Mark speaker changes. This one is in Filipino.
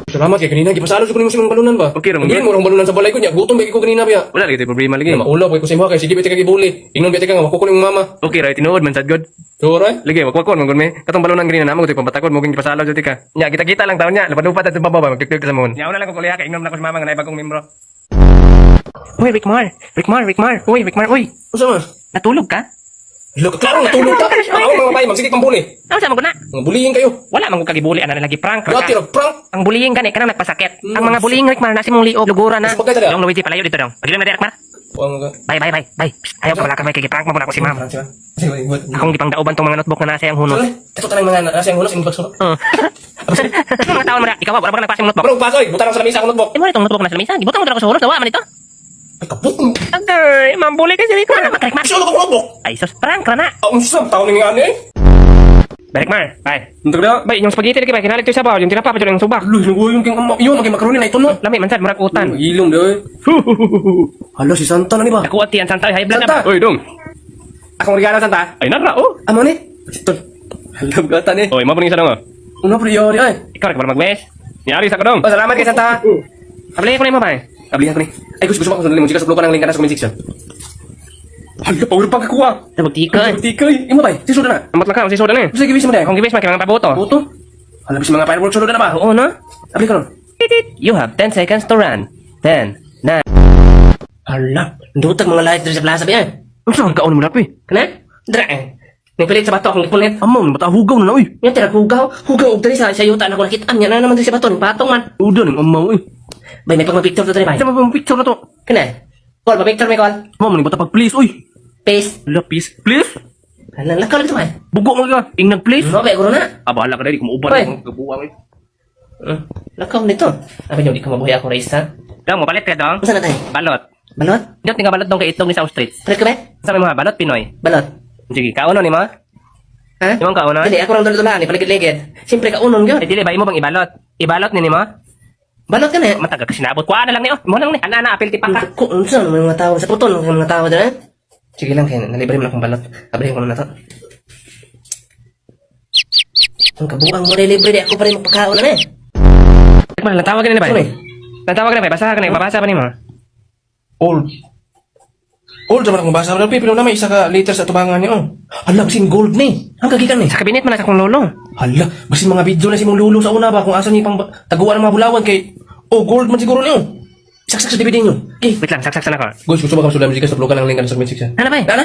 Speaker 1: Salamat kay kanina gipasalo jud ko nimo simong balunan ba.
Speaker 2: Okay ra,
Speaker 1: Hindi mo rong balunan sa balay ko nya. Gutom ba ko kanina biya.
Speaker 2: Wala lagi tayo problema lagi.
Speaker 1: Maulaw kay ko sa imong kay sige bitaw kay gibuli. Ingnon bitaw ka makukuha ng mama.
Speaker 2: Okay ra, tinuod man sad god.
Speaker 1: Sure.
Speaker 2: Lagi, wakwakon man gud me. Katong balunan ganina namo tay pampatakon mo ging pasalaw jud ka. Nya kita-kita lang taon nya, lapad-upad at babaw magtiktik sa mon. Nya una lang ko kuliha kay ingnom na ko sa mama nga naay bagong membro. Uy, Rickmar. Uy, Rickmar, uy.
Speaker 1: Unsa man?
Speaker 2: Natulog ka?
Speaker 1: Lo klaro natulog ka. Ako mga bay magsige kang buli.
Speaker 2: Ano sa mo na?
Speaker 1: Mga bullying kayo.
Speaker 2: Wala man ko kagibuli ana lagi prank.
Speaker 1: Dati ra prank.
Speaker 2: Ang bullying gani kanang nagpasakit. Ang mga bullying Rickmar nasi mong liog lugura na.
Speaker 1: Mas bagay talaga.
Speaker 2: Dong Luigi palayo dito dong. Pagila na Rickmar. Bye. Ayaw ko wala ka may kagiprank mo na ko si ma'am. Akong gipang daoban tong mga notebook na nasa yang hunos.
Speaker 1: Ito tanang mga nasa yung hunos inbox mo.
Speaker 2: Mga taon mo na. Ikaw ba ka nagpasa yung notebook?
Speaker 1: Bro, pasoy, buta lang sa lamisa akong notebook.
Speaker 2: Eh mo itong notebook na sa lamisa. Gibutang mo na ko sa hunos. Dawa man ito.
Speaker 1: Ay kaput.
Speaker 2: Agay, mambuli ka si Rickmar. Rickmar.
Speaker 1: Solo ko notebook.
Speaker 2: Ay sus, prank ra na.
Speaker 1: Ang sam taon ni ani.
Speaker 2: Rickmar, bye.
Speaker 1: Unta na.
Speaker 2: Bay, yung spaghetti lagi ba kinalig to sa baw, yung tinapa pa yung subak.
Speaker 1: Lu, yung king yun maging makaroni na ito no.
Speaker 2: Lami man sad murag utan.
Speaker 1: Ilong doy. Hala si Santa na ni ba?
Speaker 2: Ako ati ang Santa, high blood
Speaker 1: Santa.
Speaker 2: na. Oy, dong.
Speaker 1: Akong regalo Santa.
Speaker 2: Ay nara oh.
Speaker 1: Amo ni. Tol. Hala gata ni.
Speaker 2: Oy, mabuning sa dong.
Speaker 1: Una priori ay.
Speaker 2: Ikaw ka magmes. Niari sa kadong.
Speaker 1: Oh, salamat kay Santa.
Speaker 2: Abli ko na mo ba?
Speaker 1: Ablihan ko ni. Ay gusto mo sundan mo chika sa blokan ng link na sa comment section. Hala power pa kakuha.
Speaker 2: Nabugtikan.
Speaker 1: Tikay. Imo bay, si sudan na.
Speaker 2: Amat lang ka, si soda na.
Speaker 1: Sige gibis mo dai.
Speaker 2: Kung gibis man kay mga paboto.
Speaker 1: Boto. Hala bis mga fireworks sudan na ba?
Speaker 2: Oo no?
Speaker 1: Abli ka ron.
Speaker 2: You have 10 seconds to run. 10, 9.
Speaker 1: Hala, ndutag mga light sa plaza ba yan?
Speaker 2: Unsa ka mo na pi?
Speaker 1: Kana? Dra eh. Nagpalit sa bato akong ipulit.
Speaker 2: Amo, bata hugaw na uy.
Speaker 1: Yan tira hugaw og diri sa yuta na ko nakitaan yan na naman diri sa bato ni patong man.
Speaker 2: Udo ning amaw uy.
Speaker 1: Bay may pagma-picture to diri bay.
Speaker 2: Sa mga picture na to.
Speaker 1: Kana? Call, pa-picture may call.
Speaker 2: Mo man bata pag please uy.
Speaker 1: Paste.
Speaker 2: Lapis, please.
Speaker 1: Hala, lakaw lang ito bay.
Speaker 2: Bugo mo ka. Ingnan please.
Speaker 1: No, bay, guro na.
Speaker 2: Abala ka dali kung uban
Speaker 1: Oy.
Speaker 2: ang gabuang uy.
Speaker 1: Lakaw nito. Abi nyo, di ka mabuhay ako race ha.
Speaker 2: Dong, mo palit ka dong.
Speaker 1: Unsa na tayo?
Speaker 2: Balot.
Speaker 1: Balot?
Speaker 2: Diyot nga balot dong kay itong ni South Street.
Speaker 1: Palit ka ba?
Speaker 2: Sa mga balot Pinoy.
Speaker 1: Balot.
Speaker 2: Sige, kauno ni mo?
Speaker 1: Ha?
Speaker 2: Imong kauno?
Speaker 1: Dili, ako lang dula-dulaan, ipaligid-ligid. Siyempre ka unon gyud.
Speaker 2: Eh dili ba imo bang ibalot? Ibalot ni mo?
Speaker 1: Balot ka na.
Speaker 2: Mataga kasi nabot. Kuha na lang ni oh. Mo lang ni. Ana apil ti paka.
Speaker 1: Kung unsa may mga tao sa puton, may mga tao dira. Sige lang kay nalibre mo na akong balot. Abrihin ko na to. Ang kabuang mo libre di ako pa rin magpakaon na eh.
Speaker 2: Tikman lang tawag ni ba?
Speaker 1: Ano eh?
Speaker 2: Tawag na ba? Basa ka na, babasa pa ni mo.
Speaker 1: Old. Old naman akong basa. Pero na may isa ka liter sa tubangan niyo. Hala, basin gold ni. Ang kagikan ni.
Speaker 2: Sa kabinet man na sa kong lolo.
Speaker 1: Hala, basin mga video na si mong lulo sa una ba kung asa niya pang taguan ng mga bulawan kay gold man siguro niyo. Saksak sa DVD niyo. Okay.
Speaker 2: Wait lang, saksak na ko.
Speaker 1: Guys, gusto ba kang sulam sa blogan ng link sa comment section?
Speaker 2: Ano ba?
Speaker 1: Nana?